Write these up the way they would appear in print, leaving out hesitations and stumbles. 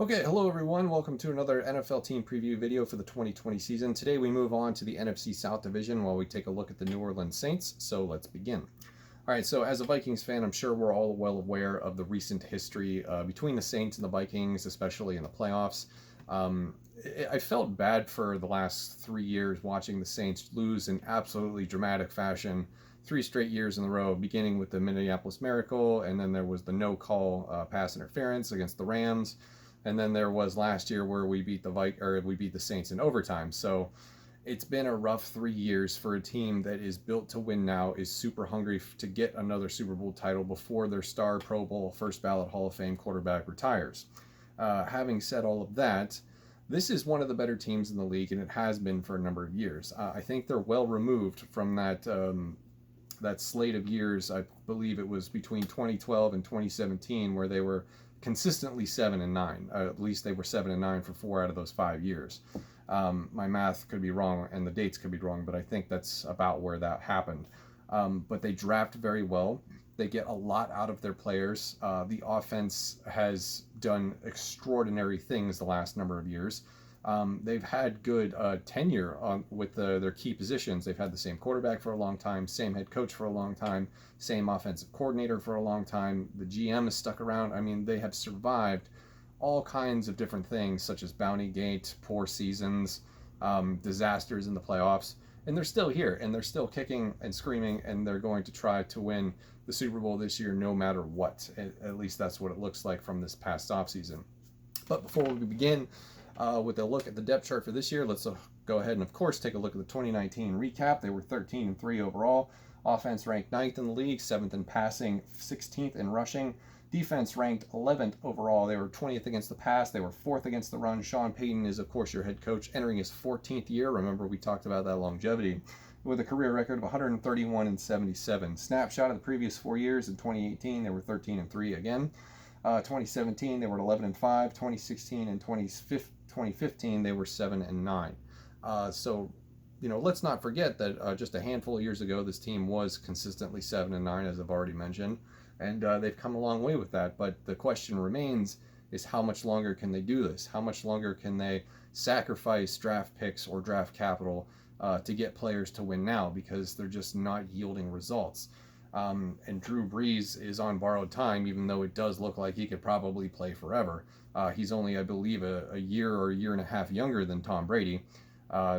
Okay, hello everyone. Welcome to another NFL team preview video for the 2020 season. Today we move on to the NFC South Division while we take a look at the New Orleans Saints. So let's begin. All right, so as a Vikings fan, I'm sure we're all well aware of the recent history between the Saints and the Vikings, especially in the playoffs. I felt bad for the last 3 years watching the Saints lose in absolutely dramatic fashion 3 straight years in a row, beginning with the Minneapolis Miracle, and then there was the no call pass interference against the Rams. And then there was last year where we beat the Saints in overtime. So it's been a rough 3 years for a team that is built to win now, is super hungry to get another Super Bowl title before their star Pro Bowl first ballot Hall of Fame quarterback retires. Having said all of that, this is one of the better teams in the league, and it has been for a number of years. I think they're well removed from that slate of years. I believe it was between 2012 and 2017 where they were consistently 7-9. At least they were 7-9 for 4 out of those 5 years. My math could be wrong and the dates could be wrong, but I think that's about where that happened. But they draft very well. They get a lot out of their players. The offense has done extraordinary things the last number of years. They've had good tenure with their key positions. They've had the same quarterback for a long time, same head coach for a long time, same offensive coordinator for a long time. The GM has stuck around. I mean, they have survived all kinds of different things, such as Bounty Gate, poor seasons, disasters in the playoffs. And they're still here, and they're still kicking and screaming, and they're going to try to win the Super Bowl this year no matter what. At least that's what it looks like from this past offseason. But before we begin, with a look at the depth chart for this year, let's go ahead and, of course, take a look at the 2019 recap. They were 13-3 overall. Offense ranked 9th in the league, 7th in passing, 16th in rushing. Defense ranked 11th overall. They were 20th against the pass. They were 4th against the run. Sean Payton is, of course, your head coach, entering his 14th year. Remember, we talked about that longevity. With a career record of 131-77. Snapshot of the previous 4 years. In 2018, they were 13-3 again. 2017, they were 11-5. 2016 and 2015, they were 7-9. So, let's not forget that just a handful of years ago, this team was consistently 7-9, as I've already mentioned, and they've come a long way with that. But the question remains is how much longer can they do this? How much longer can they sacrifice draft picks or draft capital to get players to win now, because they're just not yielding results? And Drew Brees is on borrowed time, even though it does look like he could probably play forever. He's only, I believe, a year or a year and a half younger than Tom Brady.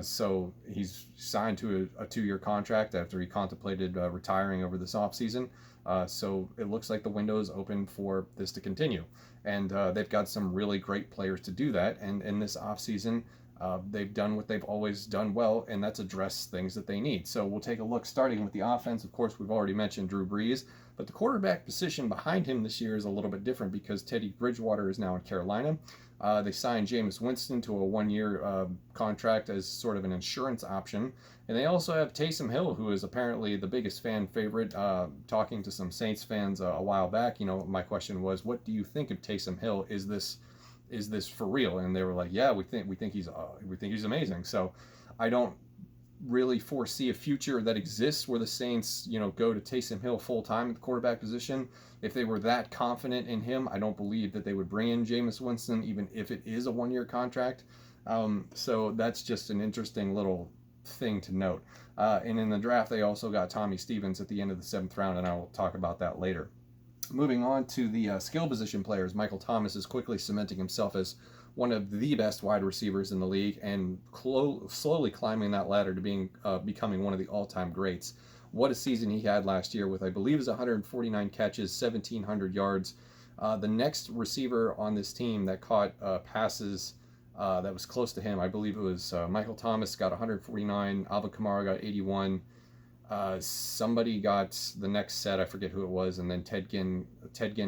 So he's signed to a 2-year contract after he contemplated retiring over this offseason. So it looks like the window is open for this to continue. And they've got some really great players to do that. And in this offseason, they've done what they've always done well, and that's address things that they need. So we'll take a look starting with the offense. Of course, we've already mentioned Drew Brees, but the quarterback position behind him this year is a little bit different because Teddy Bridgewater is now in Carolina. They signed Jameis Winston to a 1-year contract as sort of an insurance option. And they also have Taysom Hill, who is apparently the biggest fan favorite. Talking to some Saints fans a while back, my question was, what do you think of Taysom Hill? Is this for real? And they were like, yeah, we think he's amazing. So I don't really foresee a future that exists where the Saints, go to Taysom Hill full time at the quarterback position. If they were that confident in him, I don't believe that they would bring in Jameis Winston, even if it is a 1-year contract. So that's just an interesting little thing to note. And in the draft, they also got Tommy Stevens at the end of the 7th round, and I will talk about that later. Moving on to the skill position players, Michael Thomas is quickly cementing himself as one of the best wide receivers in the league and slowly climbing that ladder to becoming one of the all-time greats. What a season he had last year with, I believe, his 149 catches, 1,700 yards. The next receiver on this team that caught passes that was close to him, I believe it was Michael Thomas got 149, Alvin Kamara got 81. Somebody got the next set, I forget who it was, and then Ted Ginn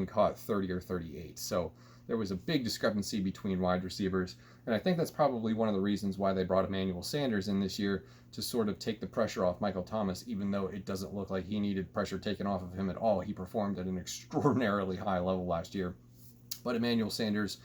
caught 30 or 38. So there was a big discrepancy between wide receivers, and I think that's probably one of the reasons why they brought Emmanuel Sanders in this year, to sort of take the pressure off Michael Thomas, even though it doesn't look like he needed pressure taken off of him at all. He performed at an extraordinarily high level last year. But Emmanuel Sanders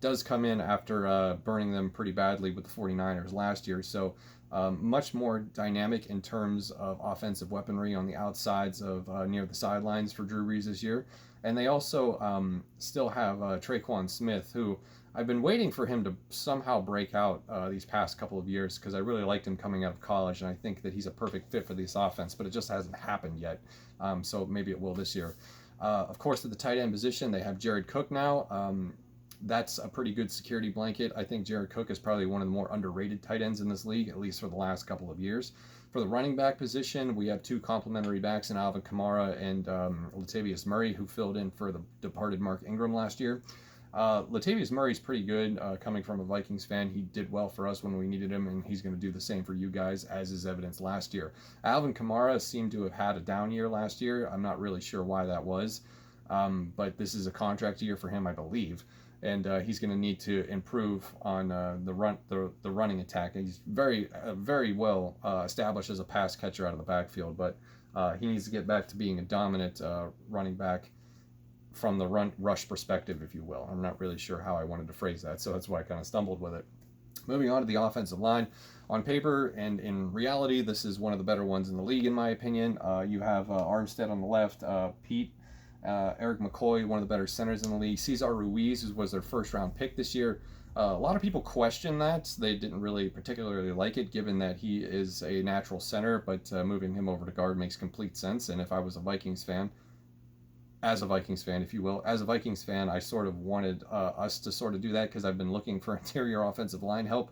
does come in after burning them pretty badly with the 49ers last year. So much more dynamic in terms of offensive weaponry on the outsides of near the sidelines for Drew Brees this year. And they also still have Traquan Smith, who I've been waiting for him to somehow break out these past couple of years because I really liked him coming out of college, and I think that he's a perfect fit for this offense, but it just hasn't happened yet. So maybe it will this year. Of course, at the tight end position, they have Jared Cook now. That's a pretty good security blanket. I think Jared Cook is probably one of the more underrated tight ends in this league, at least for the last couple of years. For the running back position, we have two complimentary backs in Alvin Kamara and Latavius Murray, who filled in for the departed Mark Ingram last year. Latavius Murray's pretty good, coming from a Vikings fan. He did well for us when we needed him, and he's going to do the same for you guys, as is evidenced last year. Alvin Kamara seemed to have had a down year last year. I'm not really sure why that was, but this is a contract year for him, I believe. And he's going to need to improve on the running attack. And he's very well established as a pass catcher out of the backfield, but he needs to get back to being a dominant running back from the rush perspective, if you will. I'm not really sure how I wanted to phrase that, so that's why I kind of stumbled with it. Moving on to the offensive line. On paper and in reality, this is one of the better ones in the league, in my opinion. You have Armstead on the left, Pete. Eric McCoy, one of the better centers in the league. Cesar Ruiz, who was their first-round pick this year. A lot of people question that. They didn't really particularly like it, given that he is a natural center, but moving him over to guard makes complete sense. And if I was a Vikings fan, as a Vikings fan, if you will, as a Vikings fan, I sort of wanted us to sort of do that because I've been looking for interior offensive line help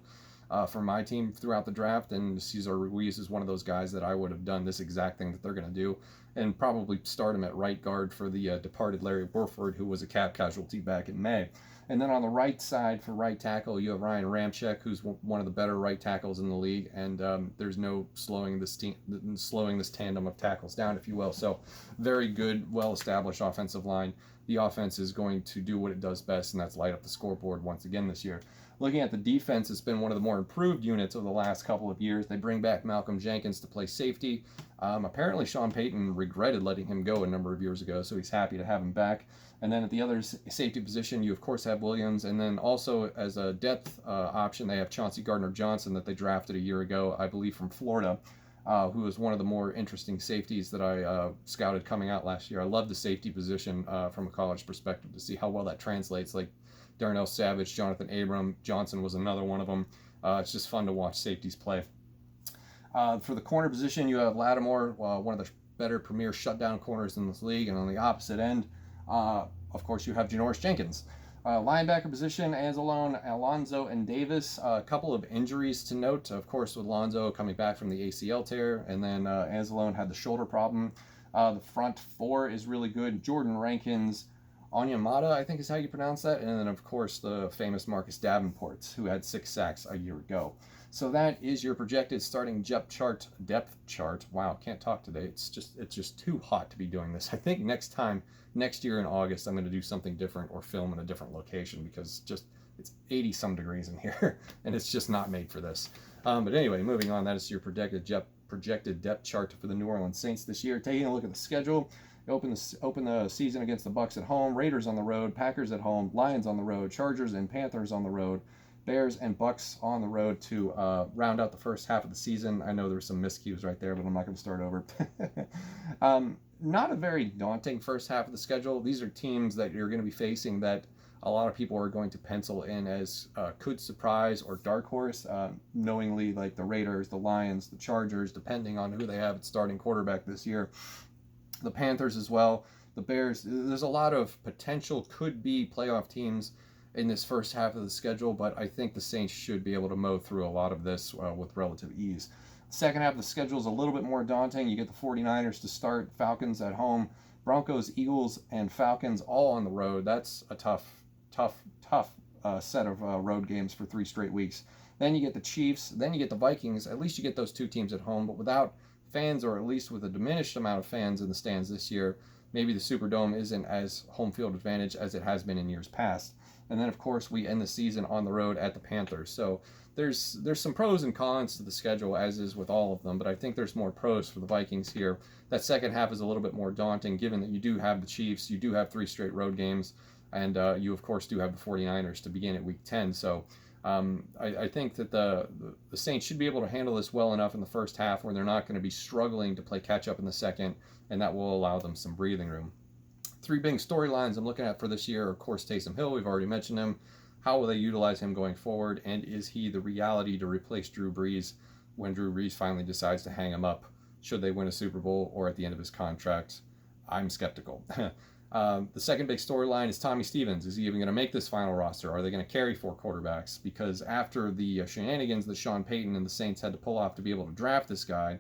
for my team throughout the draft, and Cesar Ruiz is one of those guys that I would have done this exact thing that they're going to do, and probably start him at right guard for the departed Larry Warford, who was a cap casualty back in May. And then on the right side for right tackle, you have Ryan Ramczyk, who's one of the better right tackles in the league, and there's no slowing this tandem of tackles down, if you will. So very good, well-established offensive line. The offense is going to do what it does best, and that's light up the scoreboard once again this year. Looking at the defense, it's been one of the more improved units of the last couple of years. They bring back Malcolm Jenkins to play safety. Apparently, Sean Payton regretted letting him go a number of years ago, so he's happy to have him back. And then at the other safety position, you of course have Williams, and then also as a depth option, they have Chauncey Gardner-Johnson that they drafted a year ago, I believe from Florida, who is one of the more interesting safeties that I scouted coming out last year. I love the safety position from a college perspective to see how well that translates. Like Darnell Savage, Jonathan Abram, Johnson was another one of them. It's just fun to watch safeties play. For the corner position, you have Lattimore, one of the better premier shutdown corners in this league, and on the opposite end, of course, you have Janoris Jenkins. Linebacker position, Anzalone, Alonzo, and Davis. A couple of injuries to note, of course, with Alonzo coming back from the ACL tear, and then Anzalone had the shoulder problem. The front four is really good. Jordan Rankins, Onyemata, I think is how you pronounce that, and then, of course, the famous Marcus Davenport, who had 6 sacks a year ago. So that is your projected starting depth chart. Wow, can't talk today. It's just too hot to be doing this. I think next year in August, I'm going to do something different or film in a different location because it's 80 some degrees in here and it's just not made for this. But anyway, moving on, that is your projected depth chart for the New Orleans Saints this year. Taking a look at the schedule, open the season against the Bucs at home, Raiders on the road, Packers at home, Lions on the road, Chargers and Panthers on the road, Bears and Bucs on the road to round out the first half of the season. I know there's some miscues right there, but I'm not going to start over. Not a very daunting first half of the schedule. These are teams that you're going to be facing that a lot of people are going to pencil in as could surprise or dark horse, knowingly, like the Raiders, the Lions, the Chargers, depending on who they have at starting quarterback this year. The Panthers as well. The Bears. There's a lot of potential could-be playoff teams in this first half of the schedule, but I think the Saints should be able to mow through a lot of this with relative ease. Second half of the schedule is a little bit more daunting. You get the 49ers to start, Falcons at home, Broncos, Eagles, and Falcons all on the road. That's a tough set of road games for 3 straight weeks. Then you get the Chiefs, then you get the Vikings. At least you get those 2 teams at home, but without fans, or at least with a diminished amount of fans in the stands this year, maybe the Superdome isn't as home field advantage as it has been in years past. And then, of course, we end the season on the road at the Panthers. So there's some pros and cons to the schedule, as is with all of them, but I think there's more pros for the Vikings here. That second half is a little bit more daunting, given that you do have the Chiefs, you do have 3 straight road games, and you, of course, do have the 49ers to begin at Week 10. So I think that the Saints should be able to handle this well enough in the first half where they're not going to be struggling to play catch-up in the second, and that will allow them some breathing room. Three big storylines I'm looking at for this year are, of course, Taysom Hill. We've already mentioned him. How will they utilize him going forward? And is he the reality to replace Drew Brees when Drew Brees finally decides to hang him up? Should they win a Super Bowl or at the end of his contract? I'm skeptical. The second big storyline is Tommy Stevens. Is he even going to make this final roster? Are they going to carry 4 quarterbacks? Because after the shenanigans that Sean Payton and the Saints had to pull off to be able to draft this guy,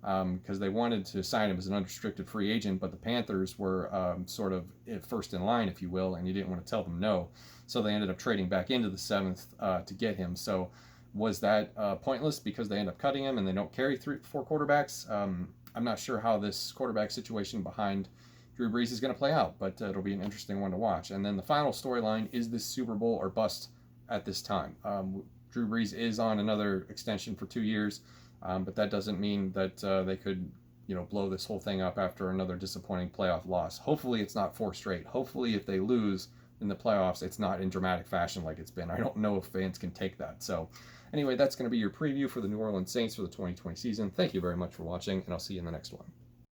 because they wanted to sign him as an unrestricted free agent, but the Panthers were sort of first in line, if you will, and you didn't want to tell them no. So they ended up trading back into the 7th to get him. So was that pointless because they end up cutting him and they don't carry 4 quarterbacks? I'm not sure how this quarterback situation behind Drew Brees is going to play out, but it'll be an interesting one to watch. And then the final storyline is this Super Bowl or bust at this time. Drew Brees is on another extension for 2 years, but that doesn't mean that they could, blow this whole thing up after another disappointing playoff loss. Hopefully it's not 4 straight. Hopefully if they lose in the playoffs, it's not in dramatic fashion like it's been. I don't know if fans can take that. So anyway, that's going to be your preview for the New Orleans Saints for the 2020 season. Thank you very much for watching, and I'll see you in the next one.